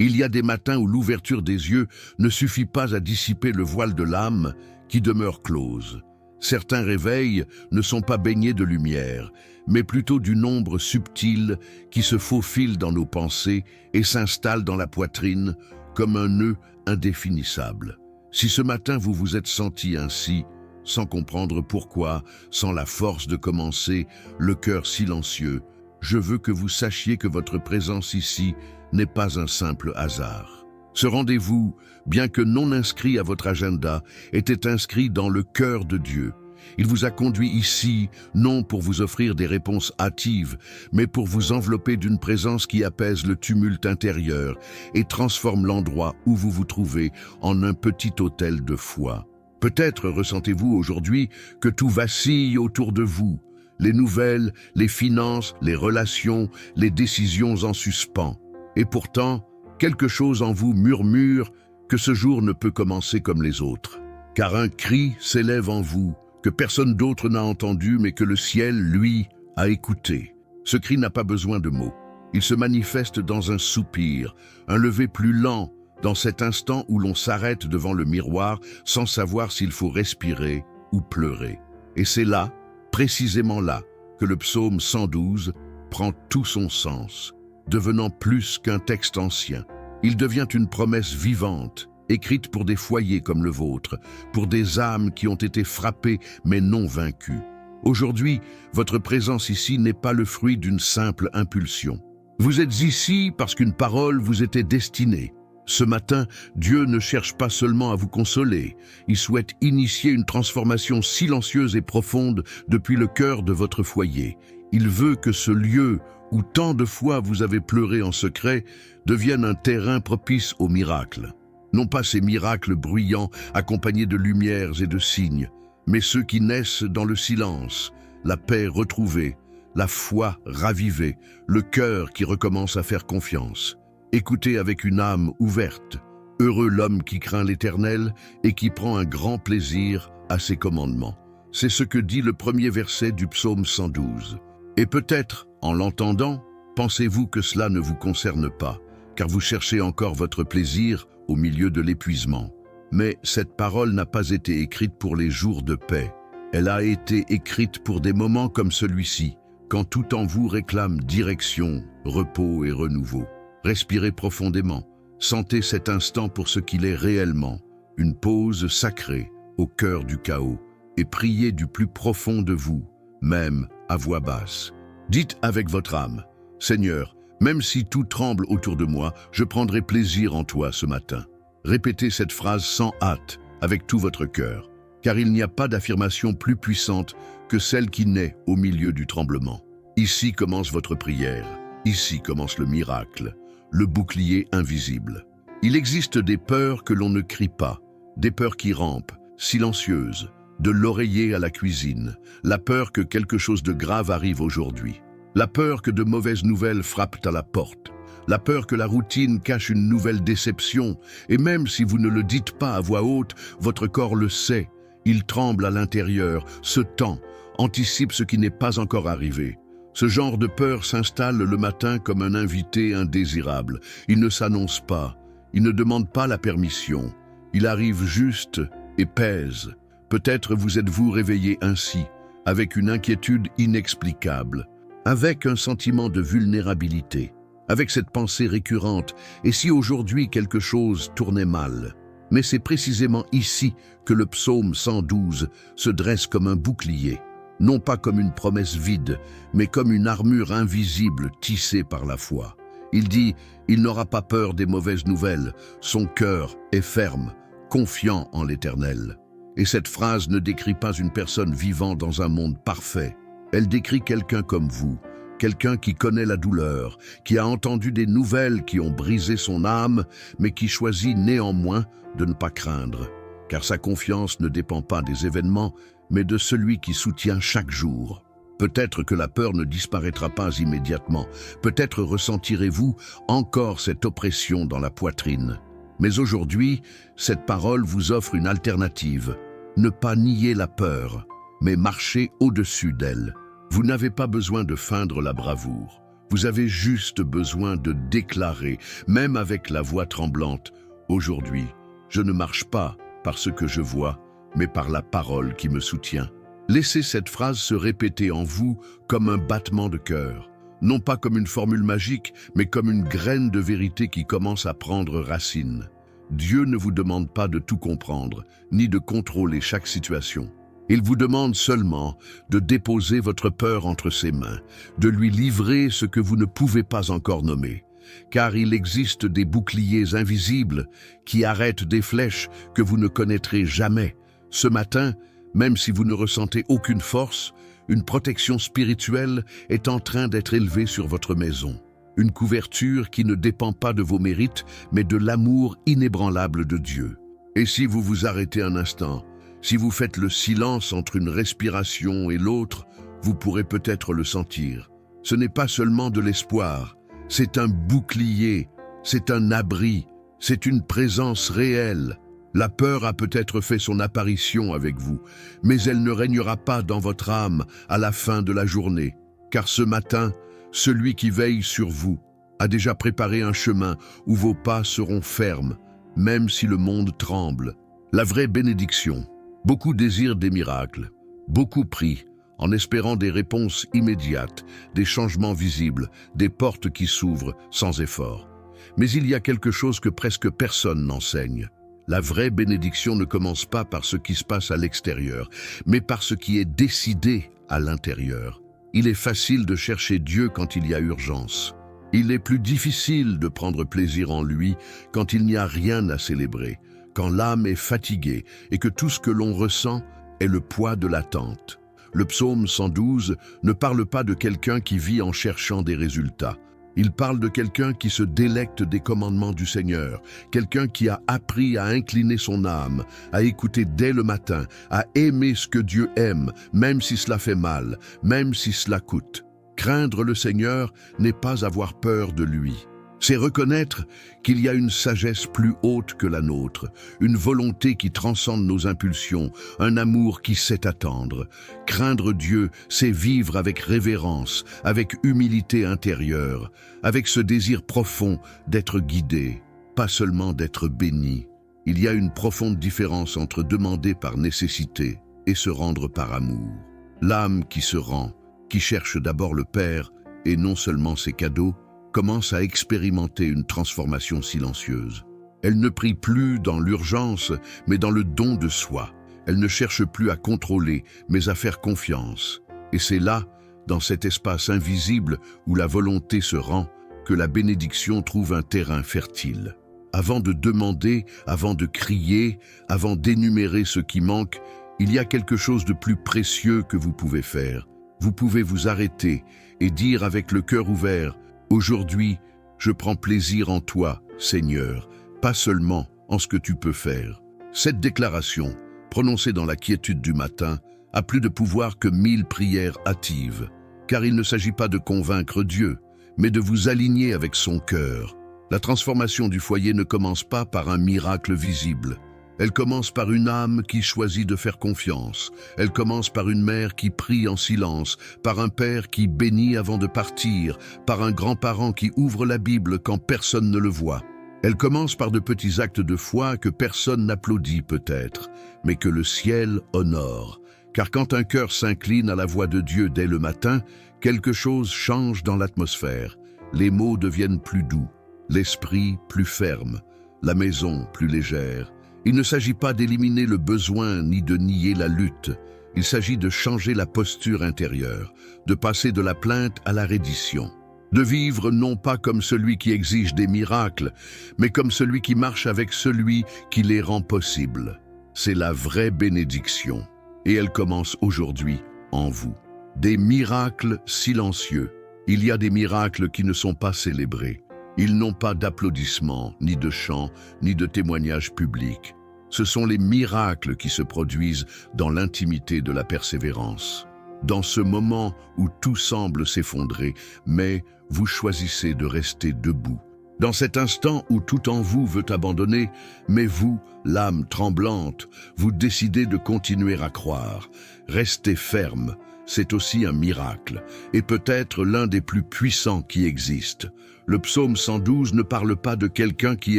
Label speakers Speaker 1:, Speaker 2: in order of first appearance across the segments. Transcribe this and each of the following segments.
Speaker 1: Il y a des matins où l'ouverture des yeux ne suffit pas à dissiper le voile de l'âme qui demeure close. Certains réveils ne sont pas baignés de lumière, mais plutôt d'une ombre subtile qui se faufile dans nos pensées et s'installe dans la poitrine comme un nœud indéfinissable. Si ce matin vous vous êtes senti ainsi, sans comprendre pourquoi, sans la force de commencer, le cœur silencieux, je veux que vous sachiez que votre présence ici n'est pas un simple hasard. Ce rendez-vous, bien que non inscrit à votre agenda, était inscrit dans le cœur de Dieu. Il vous a conduit ici, non pour vous offrir des réponses hâtives, mais pour vous envelopper d'une présence qui apaise le tumulte intérieur et transforme l'endroit où vous vous trouvez en un petit hôtel de foi. Peut-être ressentez-vous aujourd'hui que tout vacille autour de vous. Les nouvelles, les finances, les relations, les décisions en suspens. Et pourtant, quelque chose en vous murmure que ce jour ne peut commencer comme les autres. Car un cri s'élève en vous, que personne d'autre n'a entendu, mais que le ciel, lui, a écouté. Ce cri n'a pas besoin de mots. Il se manifeste dans un soupir, un lever plus lent, dans cet instant où l'on s'arrête devant le miroir sans savoir s'il faut respirer ou pleurer. Et c'est là, précisément là, que le psaume 112 prend tout son sens, devenant plus qu'un texte ancien. Il devient une promesse vivante, écrite pour des foyers comme le vôtre, pour des âmes qui ont été frappées mais non vaincues. Aujourd'hui, votre présence ici n'est pas le fruit d'une simple impulsion. Vous êtes ici parce qu'une parole vous était destinée. Ce matin, Dieu ne cherche pas seulement à vous consoler, il souhaite initier une transformation silencieuse et profonde depuis le cœur de votre foyer. Il veut que ce lieu où tant de fois vous avez pleuré en secret devienne un terrain propice aux miracles. Non pas ces miracles bruyants accompagnés de lumières et de signes, mais ceux qui naissent dans le silence, la paix retrouvée, la foi ravivée, le cœur qui recommence à faire confiance. Écoutez avec une âme ouverte. Heureux l'homme qui craint l'Éternel et qui prend un grand plaisir à ses commandements. C'est ce que dit le premier verset du psaume 112. Et peut-être, en l'entendant, pensez-vous que cela ne vous concerne pas, car vous cherchez encore votre plaisir au milieu de l'épuisement. Mais cette parole n'a pas été écrite pour les jours de paix. Elle a été écrite pour des moments comme celui-ci, quand tout en vous réclame direction, repos et renouveau. Respirez profondément, sentez cet instant pour ce qu'il est réellement, une pause sacrée au cœur du chaos, et priez du plus profond de vous, même à voix basse. Dites avec votre âme, « Seigneur, même si tout tremble autour de moi, je prendrai plaisir en toi ce matin. » Répétez cette phrase sans hâte, avec tout votre cœur, car il n'y a pas d'affirmation plus puissante que celle qui naît au milieu du tremblement. Ici commence votre prière, ici commence le miracle, le bouclier invisible. Il existe des peurs que l'on ne crie pas, des peurs qui rampent, silencieuses, de l'oreiller à la cuisine, la peur que quelque chose de grave arrive aujourd'hui, la peur que de mauvaises nouvelles frappent à la porte, la peur que la routine cache une nouvelle déception, et même si vous ne le dites pas à voix haute, votre corps le sait, il tremble à l'intérieur, se tend, anticipe ce qui n'est pas encore arrivé. Ce genre de peur s'installe le matin comme un invité indésirable. Il ne s'annonce pas, il ne demande pas la permission. Il arrive juste et pèse. Peut-être vous êtes-vous réveillé ainsi, avec une inquiétude inexplicable, avec un sentiment de vulnérabilité, avec cette pensée récurrente, et si aujourd'hui quelque chose tournait mal? Mais c'est précisément ici que le psaume 112 se dresse comme un bouclier. Non pas comme une promesse vide, mais comme une armure invisible tissée par la foi. Il dit, il n'aura pas peur des mauvaises nouvelles, son cœur est ferme, confiant en l'Éternel. Et cette phrase ne décrit pas une personne vivant dans un monde parfait. Elle décrit quelqu'un comme vous, quelqu'un qui connaît la douleur, qui a entendu des nouvelles qui ont brisé son âme, mais qui choisit néanmoins de ne pas craindre. Car sa confiance ne dépend pas des événements, mais de celui qui soutient chaque jour. Peut-être que la peur ne disparaîtra pas immédiatement, peut-être ressentirez-vous encore cette oppression dans la poitrine. Mais aujourd'hui, cette parole vous offre une alternative. Ne pas nier la peur, mais marcher au-dessus d'elle. Vous n'avez pas besoin de feindre la bravoure. Vous avez juste besoin de déclarer, même avec la voix tremblante, « Aujourd'hui, je ne marche pas par ce que je vois, mais par la parole qui me soutient. » Laissez cette phrase se répéter en vous comme un battement de cœur, non pas comme une formule magique, mais comme une graine de vérité qui commence à prendre racine. Dieu ne vous demande pas de tout comprendre, ni de contrôler chaque situation. Il vous demande seulement de déposer votre peur entre ses mains, de lui livrer ce que vous ne pouvez pas encore nommer. Car il existe des boucliers invisibles qui arrêtent des flèches que vous ne connaîtrez jamais. Ce matin, même si vous ne ressentez aucune force, une protection spirituelle est en train d'être élevée sur votre maison. Une couverture qui ne dépend pas de vos mérites, mais de l'amour inébranlable de Dieu. Et si vous vous arrêtez un instant, si vous faites le silence entre une respiration et l'autre, vous pourrez peut-être le sentir. Ce n'est pas seulement de l'espoir, c'est un bouclier, c'est un abri, c'est une présence réelle. La peur a peut-être fait son apparition avec vous, mais elle ne régnera pas dans votre âme à la fin de la journée. Car ce matin, celui qui veille sur vous a déjà préparé un chemin où vos pas seront fermes, même si le monde tremble. La vraie bénédiction. Beaucoup désirent des miracles, beaucoup prient, en espérant des réponses immédiates, des changements visibles, des portes qui s'ouvrent sans effort. Mais il y a quelque chose que presque personne n'enseigne. La vraie bénédiction ne commence pas par ce qui se passe à l'extérieur, mais par ce qui est décidé à l'intérieur. Il est facile de chercher Dieu quand il y a urgence. Il est plus difficile de prendre plaisir en lui quand il n'y a rien à célébrer, quand l'âme est fatiguée et que tout ce que l'on ressent est le poids de l'attente. Le psaume 112 ne parle pas de quelqu'un qui vit en cherchant des résultats. Il parle de quelqu'un qui se délecte des commandements du Seigneur, quelqu'un qui a appris à incliner son âme, à écouter dès le matin, à aimer ce que Dieu aime, même si cela fait mal, même si cela coûte. Craindre le Seigneur n'est pas avoir peur de lui. C'est reconnaître qu'il y a une sagesse plus haute que la nôtre, une volonté qui transcende nos impulsions, un amour qui sait attendre. Craindre Dieu, c'est vivre avec révérence, avec humilité intérieure, avec ce désir profond d'être guidé, pas seulement d'être béni. Il y a une profonde différence entre demander par nécessité et se rendre par amour. L'âme qui se rend, qui cherche d'abord le Père et non seulement ses cadeaux, commence à expérimenter une transformation silencieuse. Elle ne prie plus dans l'urgence, mais dans le don de soi. Elle ne cherche plus à contrôler, mais à faire confiance. Et c'est là, dans cet espace invisible où la volonté se rend, que la bénédiction trouve un terrain fertile. Avant de demander, avant de crier, avant d'énumérer ce qui manque, il y a quelque chose de plus précieux que vous pouvez faire. Vous pouvez vous arrêter et dire avec le cœur ouvert: aujourd'hui, je prends plaisir en toi, Seigneur, pas seulement en ce que tu peux faire. Cette déclaration, prononcée dans la quiétude du matin, a plus de pouvoir que 1000 prières hâtives, car il ne s'agit pas de convaincre Dieu, mais de vous aligner avec son cœur. La transformation du foyer ne commence pas par un miracle visible. Elle commence par une âme qui choisit de faire confiance. Elle commence par une mère qui prie en silence, par un père qui bénit avant de partir, par un grand-parent qui ouvre la Bible quand personne ne le voit. Elle commence par de petits actes de foi que personne n'applaudit peut-être, mais que le ciel honore. Car quand un cœur s'incline à la voix de Dieu dès le matin, quelque chose change dans l'atmosphère. Les mots deviennent plus doux, l'esprit plus ferme, la maison plus légère. Il ne s'agit pas d'éliminer le besoin ni de nier la lutte. Il s'agit de changer la posture intérieure, de passer de la plainte à la reddition, de vivre non pas comme celui qui exige des miracles, mais comme celui qui marche avec celui qui les rend possibles. C'est la vraie bénédiction, et elle commence aujourd'hui en vous. Des miracles silencieux. Il y a des miracles qui ne sont pas célébrés. Ils n'ont pas d'applaudissements, ni de chants, ni de témoignages publics. Ce sont les miracles qui se produisent dans l'intimité de la persévérance. Dans ce moment où tout semble s'effondrer, mais vous choisissez de rester debout. Dans cet instant où tout en vous veut abandonner, mais vous, l'âme tremblante, vous décidez de continuer à croire. Restez ferme. c'est aussi un miracle, et peut-être l'un des plus puissants qui existent. Le psaume 112 ne parle pas de quelqu'un qui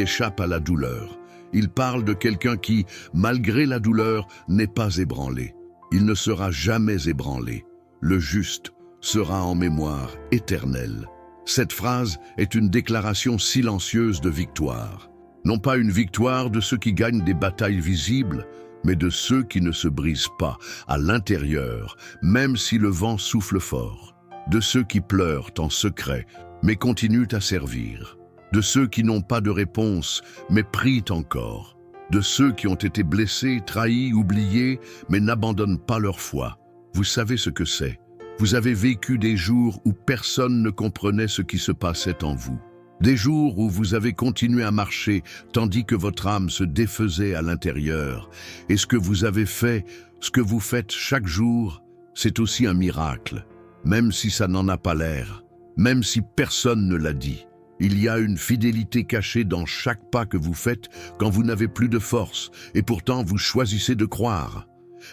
Speaker 1: échappe à la douleur. Il parle de quelqu'un qui, malgré la douleur, n'est pas ébranlé. Il ne sera jamais ébranlé. Le juste sera en mémoire éternelle. Cette phrase est une déclaration silencieuse de victoire. Non pas une victoire de ceux qui gagnent des batailles visibles, mais de ceux qui ne se brisent pas à l'intérieur, même si le vent souffle fort. De ceux qui pleurent en secret, mais continuent à servir. De ceux qui n'ont pas de réponse, mais prient encore. De ceux qui ont été blessés, trahis, oubliés, mais n'abandonnent pas leur foi. Vous savez ce que c'est. Vous avez vécu des jours où personne ne comprenait ce qui se passait en vous. Des jours où vous avez continué à marcher tandis que votre âme se défaisait à l'intérieur. Et ce que vous avez fait, ce que vous faites chaque jour, c'est aussi un miracle. Même si ça n'en a pas l'air, même si personne ne l'a dit. Il y a une fidélité cachée dans chaque pas que vous faites quand vous n'avez plus de force, et pourtant vous choisissez de croire.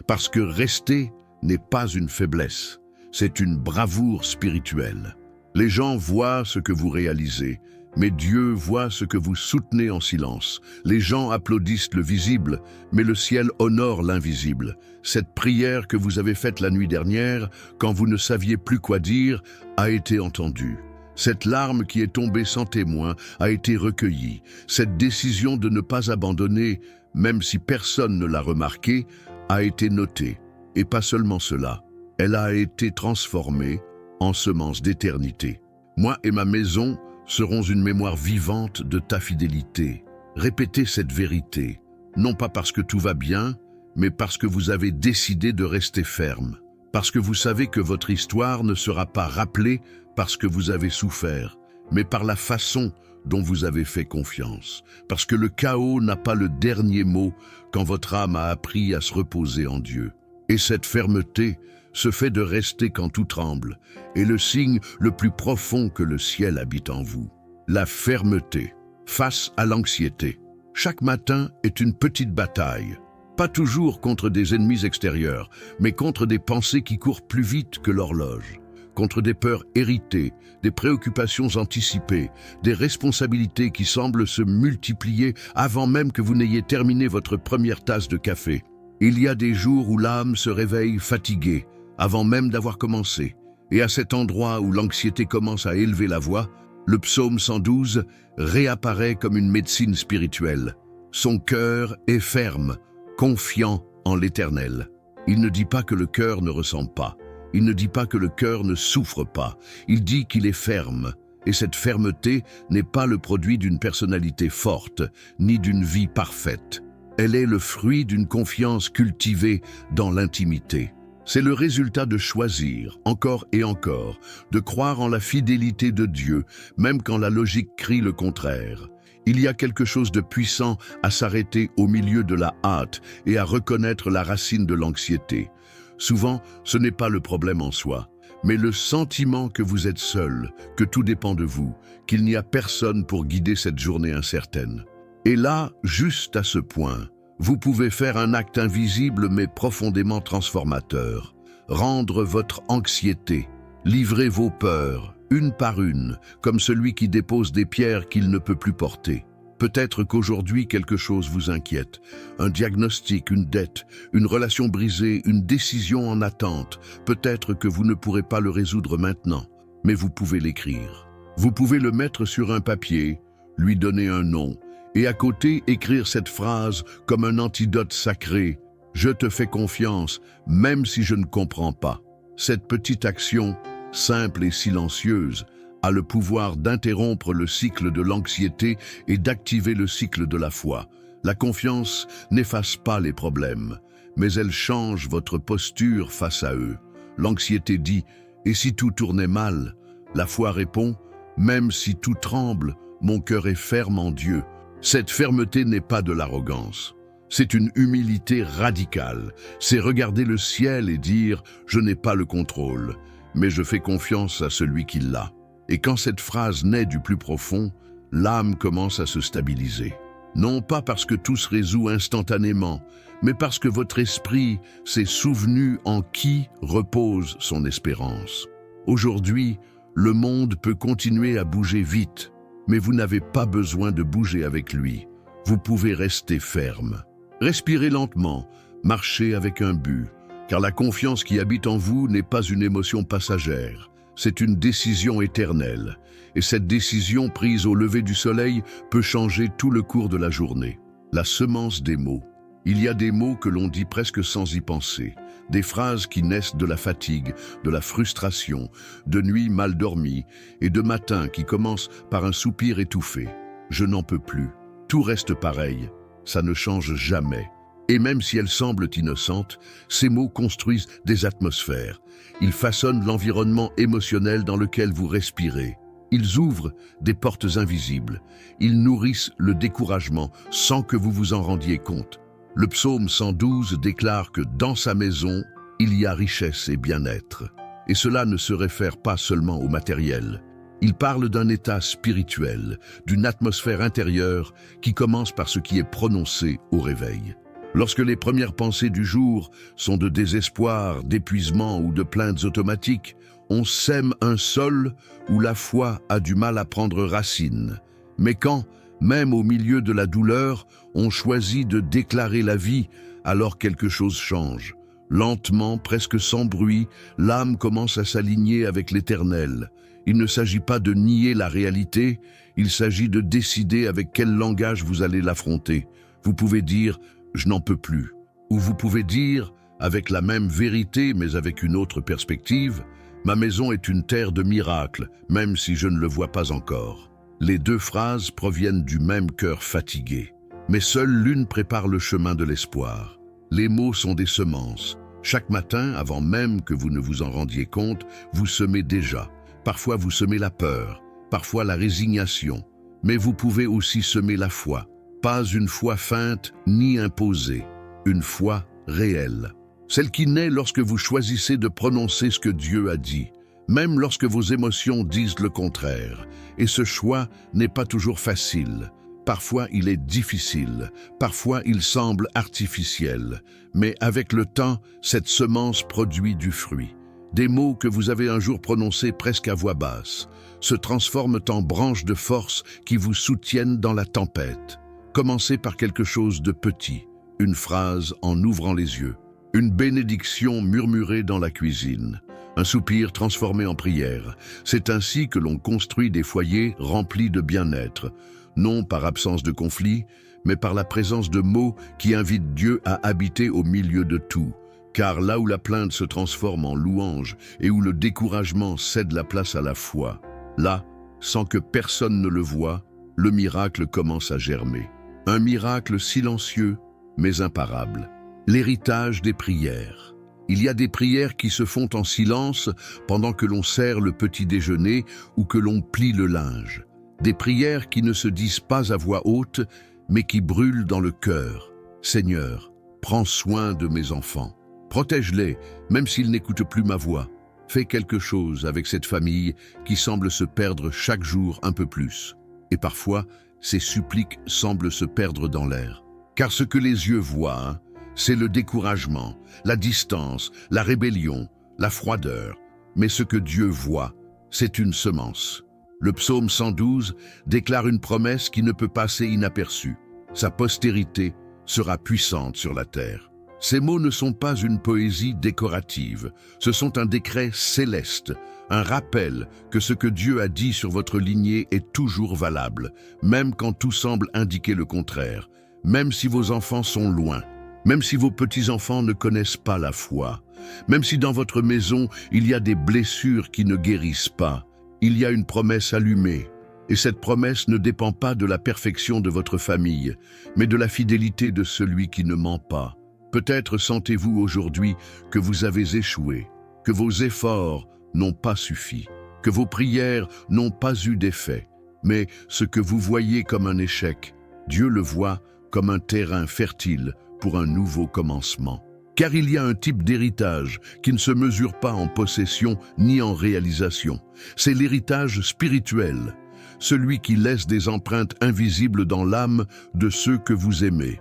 Speaker 1: Parce que rester n'est pas une faiblesse, c'est une bravoure spirituelle. Les gens voient ce que vous réalisez, mais Dieu voit ce que vous soutenez en silence. Les gens applaudissent le visible, mais le ciel honore l'invisible. Cette prière que vous avez faite la nuit dernière, quand vous ne saviez plus quoi dire, a été entendue. Cette larme qui est tombée sans témoin a été recueillie. Cette décision de ne pas abandonner, même si personne ne l'a remarqué, a été notée. Et pas seulement cela, elle a été transformée en semence d'éternité. Moi et ma maison serons une mémoire vivante de ta fidélité. Répétez cette vérité, non pas parce que tout va bien, mais parce que vous avez décidé de rester ferme. Parce que vous savez que votre histoire ne sera pas rappelée parce que vous avez souffert, mais par la façon dont vous avez fait confiance. Parce que le chaos n'a pas le dernier mot quand votre âme a appris à se reposer en Dieu. Et cette fermeté se fait de rester quand tout tremble, est le signe le plus profond que le ciel habite en vous. La fermeté face à l'anxiété. Chaque matin est une petite bataille. Pas toujours contre des ennemis extérieurs, mais contre des pensées qui courent plus vite que l'horloge. Contre des peurs héritées, des préoccupations anticipées, des responsabilités qui semblent se multiplier avant même que vous n'ayez terminé votre première tasse de café. Il y a des jours où l'âme se réveille fatiguée, avant même d'avoir commencé. Et à cet endroit où l'anxiété commence à élever la voix, le psaume 112 réapparaît comme une médecine spirituelle. Son cœur est ferme, confiant en l'Éternel. Il ne dit pas que le cœur ne ressent pas. Il ne dit pas que le cœur ne souffre pas. Il dit qu'il est ferme. Et cette fermeté n'est pas le produit d'une personnalité forte, ni d'une vie parfaite. Elle est le fruit d'une confiance cultivée dans l'intimité. C'est le résultat de choisir, encore et encore, de croire en la fidélité de Dieu, même quand la logique crie le contraire. Il y a quelque chose de puissant à s'arrêter au milieu de la hâte et à reconnaître la racine de l'anxiété. Souvent, ce n'est pas le problème en soi, mais le sentiment que vous êtes seul, que tout dépend de vous, qu'il n'y a personne pour guider cette journée incertaine. Et là, juste à ce point, vous pouvez faire un acte invisible mais profondément transformateur. Rendre votre anxiété, livrer vos peurs, une par une, comme celui qui dépose des pierres qu'il ne peut plus porter. Peut-être qu'aujourd'hui quelque chose vous inquiète, un diagnostic, une dette, une relation brisée, une décision en attente. Peut-être que vous ne pourrez pas le résoudre maintenant, mais vous pouvez l'écrire. Vous pouvez le mettre sur un papier, lui donner un nom, et à côté écrire cette phrase comme un antidote sacré. Je te fais confiance, même si je ne comprends pas. Cette petite action, simple et silencieuse, a le pouvoir d'interrompre le cycle de l'anxiété et d'activer le cycle de la foi. La confiance n'efface pas les problèmes, mais elle change votre posture face à eux. L'anxiété dit « Et si tout tournait mal ?» La foi répond « Même si tout tremble, mon cœur est ferme en Dieu. » Cette fermeté n'est pas de l'arrogance. C'est une humilité radicale. C'est regarder le ciel et dire « Je n'ai pas le contrôle, mais je fais confiance à celui qui l'a. » Et quand cette phrase naît du plus profond, l'âme commence à se stabiliser. Non pas parce que tout se résout instantanément, mais parce que votre esprit s'est souvenu en qui repose son espérance. Aujourd'hui, le monde peut continuer à bouger vite, mais vous n'avez pas besoin de bouger avec lui. Vous pouvez rester ferme. Respirez lentement, marchez avec un but, car la confiance qui habite en vous n'est pas une émotion passagère, c'est une décision éternelle. Et cette décision prise au lever du soleil peut changer tout le cours de la journée. La semence des mots. Il y a des mots que l'on dit presque sans y penser, des phrases qui naissent de la fatigue, de la frustration, de nuits mal dormies et de matins qui commencent par un soupir étouffé. Je n'en peux plus. Tout reste pareil. Ça ne change jamais. Et même si elles semblent innocentes, ces mots construisent des atmosphères. Ils façonnent l'environnement émotionnel dans lequel vous respirez. Ils ouvrent des portes invisibles. Ils nourrissent le découragement sans que vous vous en rendiez compte. Le psaume 112 déclare que dans sa maison, il y a richesse et bien-être. Et cela ne se réfère pas seulement au matériel. Il parle d'un état spirituel, d'une atmosphère intérieure qui commence par ce qui est prononcé au réveil. Lorsque les premières pensées du jour sont de désespoir, d'épuisement ou de plaintes automatiques, on sème un sol où la foi a du mal à prendre racine. Mais quand, même au milieu de la douleur, on choisit de déclarer la vie, alors quelque chose change. Lentement, presque sans bruit, l'âme commence à s'aligner avec l'Éternel. Il ne s'agit pas de nier la réalité, il s'agit de décider avec quel langage vous allez l'affronter. Vous pouvez dire « je n'en peux plus » ou vous pouvez dire, avec la même vérité mais avec une autre perspective, « ma maison est une terre de miracles, même si je ne le vois pas encore ». Les deux phrases proviennent du même cœur fatigué, mais seule l'une prépare le chemin de l'espoir. Les mots sont des semences. Chaque matin, avant même que vous ne vous en rendiez compte, vous semez déjà. Parfois vous semez la peur, parfois la résignation, mais vous pouvez aussi semer la foi. Pas une foi feinte ni imposée, une foi réelle. Celle qui naît lorsque vous choisissez de prononcer ce que Dieu a dit, même lorsque vos émotions disent le contraire. Et ce choix n'est pas toujours facile. Parfois il est difficile, parfois il semble artificiel, mais avec le temps, cette semence produit du fruit. Des mots que vous avez un jour prononcés presque à voix basse se transforment en branches de force qui vous soutiennent dans la tempête. Commencez par quelque chose de petit, une phrase en ouvrant les yeux, une bénédiction murmurée dans la cuisine, un soupir transformé en prière. C'est ainsi que l'on construit des foyers remplis de bien-être, non par absence de conflit, mais par la présence de mots qui invitent Dieu à habiter au milieu de tout. Car là où la plainte se transforme en louange et où le découragement cède la place à la foi, là, sans que personne ne le voie, le miracle commence à germer. Un miracle silencieux, mais imparable. L'héritage des prières. Il y a des prières qui se font en silence pendant que l'on sert le petit déjeuner ou que l'on plie le linge. Des prières qui ne se disent pas à voix haute, mais qui brûlent dans le cœur. Seigneur, prends soin de mes enfants. Protège-les, même s'ils n'écoutent plus ma voix. Fais quelque chose avec cette famille qui semble se perdre chaque jour un peu plus. Et parfois, ces suppliques semblent se perdre dans l'air. Car ce que les yeux voient, c'est le découragement, la distance, la rébellion, la froideur. Mais ce que Dieu voit, c'est une semence. Le psaume 112 déclare une promesse qui ne peut passer inaperçue. Sa postérité sera puissante sur la terre. Ces mots ne sont pas une poésie décorative, ce sont un décret céleste, un rappel que ce que Dieu a dit sur votre lignée est toujours valable, même quand tout semble indiquer le contraire, même si vos enfants sont loin, même si vos petits-enfants ne connaissent pas la foi, même si dans votre maison il y a des blessures qui ne guérissent pas, il y a une promesse allumée. Et cette promesse ne dépend pas de la perfection de votre famille, mais de la fidélité de celui qui ne ment pas. Peut-être sentez-vous aujourd'hui que vous avez échoué, que vos efforts n'ont pas suffi, que vos prières n'ont pas eu d'effet. Mais ce que vous voyez comme un échec, Dieu le voit comme un terrain fertile pour un nouveau commencement. Car il y a un type d'héritage qui ne se mesure pas en possession ni en réalisation. C'est l'héritage spirituel. celui qui laisse des empreintes invisibles dans l'âme de ceux que vous aimez.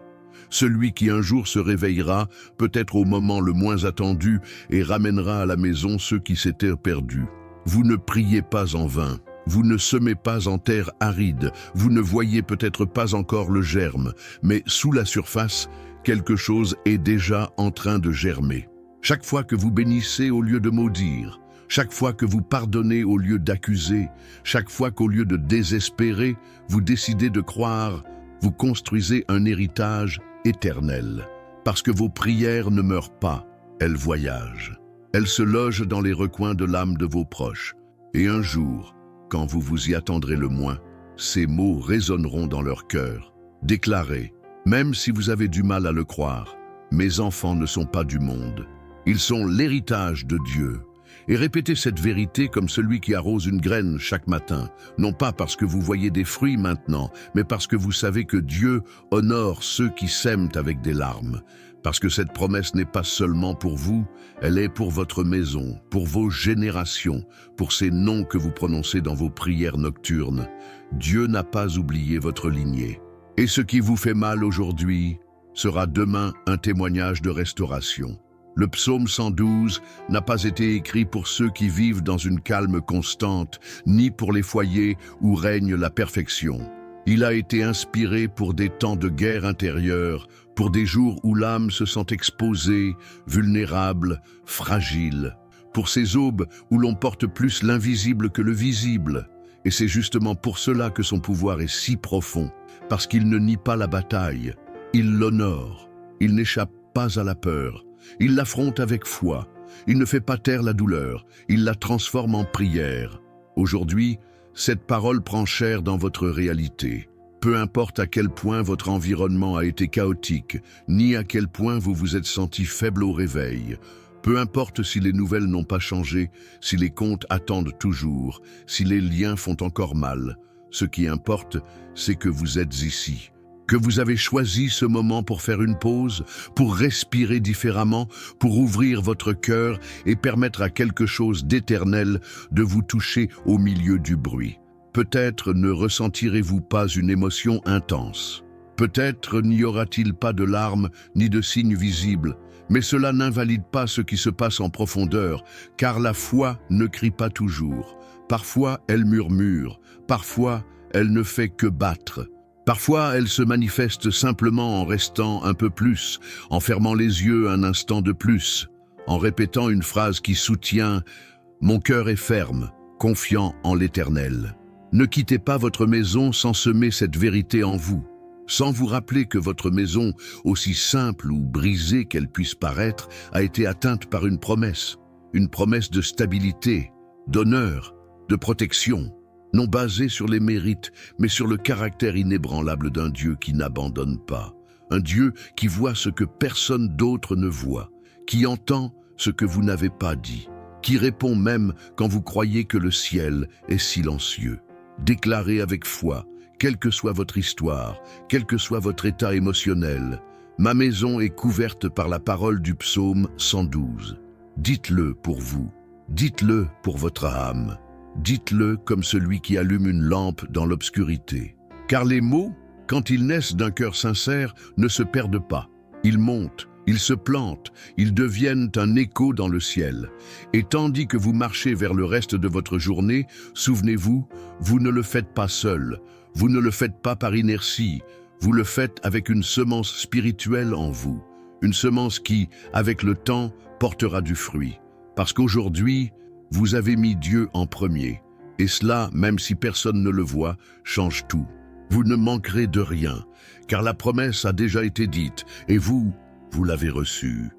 Speaker 1: Celui qui un jour se réveillera, peut-être au moment le moins attendu, et ramènera à la maison ceux qui s'étaient perdus. Vous ne priez pas en vain. Vous ne semez pas en terre aride, vous ne voyez peut-être pas encore le germe, mais sous la surface, quelque chose est déjà en train de germer. Chaque fois que vous bénissez au lieu de maudire, chaque fois que vous pardonnez au lieu d'accuser, chaque fois qu'au lieu de désespérer, vous décidez de croire, vous construisez un héritage éternel. Parce que vos prières ne meurent pas, elles voyagent. Elles se logent dans les recoins de l'âme de vos proches. Et un jour, quand vous vous y attendrez le moins, ces mots résonneront dans leur cœur. Déclarez, même si vous avez du mal à le croire, mes enfants ne sont pas du monde. Ils sont l'héritage de Dieu. Et répétez cette vérité comme celui qui arrose une graine chaque matin, non pas parce que vous voyez des fruits maintenant, mais parce que vous savez que Dieu honore ceux qui sèment avec des larmes. Parce que cette promesse n'est pas seulement pour vous, elle est pour votre maison, pour vos générations, pour ces noms que vous prononcez dans vos prières nocturnes. Dieu n'a pas oublié votre lignée. Et ce qui vous fait mal aujourd'hui sera demain un témoignage de restauration. Le psaume 112 n'a pas été écrit pour ceux qui vivent dans une calme constante, ni pour les foyers où règne la perfection. Il a été inspiré pour des temps de guerre intérieure, pour des jours où l'âme se sent exposée, vulnérable, fragile, pour ces aubes où l'on porte plus l'invisible que le visible. Et c'est justement pour cela que son pouvoir est si profond, parce qu'il ne nie pas la bataille, il l'honore, il n'échappe pas à la peur, il l'affronte avec foi, il ne fait pas taire la douleur, il la transforme en prière. Aujourd'hui, cette parole prend chair dans votre réalité. Peu importe à quel point votre environnement a été chaotique, ni à quel point vous vous êtes senti faible au réveil. Peu importe si les nouvelles n'ont pas changé, si les comptes attendent toujours, si les liens font encore mal. Ce qui importe, c'est que vous êtes ici. Que vous avez choisi ce moment pour faire une pause, pour respirer différemment, pour ouvrir votre cœur et permettre à quelque chose d'éternel de vous toucher au milieu du bruit. Peut-être ne ressentirez-vous pas une émotion intense. Peut-être n'y aura-t-il pas de larmes ni de signes visibles, mais cela n'invalide pas ce qui se passe en profondeur, car la foi ne crie pas toujours. Parfois, elle murmure, parfois, elle ne fait que battre. Parfois, elle se manifeste simplement en restant un peu plus, en fermant les yeux un instant de plus, en répétant une phrase qui soutient « Mon cœur est ferme, confiant en l'Éternel ». Ne quittez pas votre maison sans semer cette vérité en vous, sans vous rappeler que votre maison, aussi simple ou brisée qu'elle puisse paraître, a été atteinte par une promesse de stabilité, d'honneur, de protection. Non basé sur les mérites, mais sur le caractère inébranlable d'un Dieu qui n'abandonne pas. Un Dieu qui voit ce que personne d'autre ne voit, qui entend ce que vous n'avez pas dit, qui répond même quand vous croyez que le ciel est silencieux. Déclarez avec foi, quelle que soit votre histoire, quel que soit votre état émotionnel, ma maison est couverte par la parole du psaume 112. Dites-le pour vous, dites-le pour votre âme. Dites-le comme celui qui allume une lampe dans l'obscurité. Car les mots, quand ils naissent d'un cœur sincère, ne se perdent pas. Ils montent, ils se plantent, ils deviennent un écho dans le ciel. Et tandis que vous marchez vers le reste de votre journée, souvenez-vous, vous ne le faites pas seul, vous ne le faites pas par inertie, vous le faites avec une semence spirituelle en vous. Une semence qui, avec le temps, portera du fruit. Parce qu'aujourd'hui, vous avez mis Dieu en premier, et cela, même si personne ne le voit, change tout. Vous ne manquerez de rien, car la promesse a déjà été dite, et vous l'avez reçue.